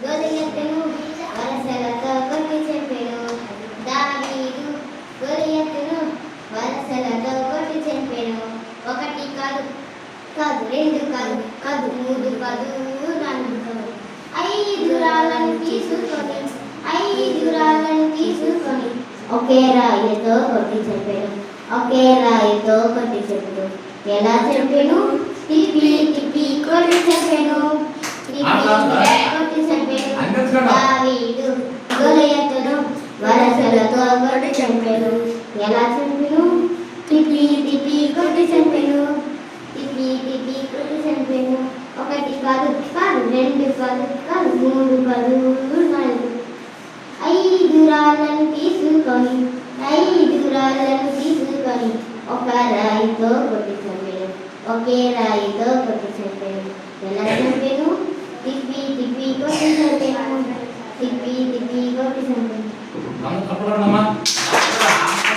గొలియతును వరసలతో కొట్టి చెప్పెను. దావీదు గొలియతును వరసలతో కొట్టి చెప్పెను. ఒకటి కాదు కాదు, రెండు కాదు కాదు, మూడు కాదు, నాలుగు కాదు, ఐదు రాళ్ళను తీసుకొని ఒకే రాయితో కొట్టి చెప్పాను. ఒకే రాయితో కొట్టి చెప్పాను. ఎలా చెప్పాను? తిప్పి తిప్పి కొట్టి చెప్పాను. కొట్టి చెప్పాను. దావీదు గొలియతును వరసలతో కొట్టి చెప్పాను. ఎలా చెప్పాను? తిప్పి తిప్పి కొట్టి చెప్పాను. తిప్పి తిప్పి కొట్టి చెప్పాను. ఒకటి కాదు కాదు, రెండు కాదు కాదు, మూడు కాదు, నాలుగు, ఐదు రాళ్ళను తీసుకొని ఒక రాయితో కొట్టి చంపాను. ఒకే రాయితో కొట్టి చంపాను. ఎలా చంపాను? తిప్పి తిప్పి కొట్టి చంపాను. తిప్పి తిప్పి కొట్టి చంపాను.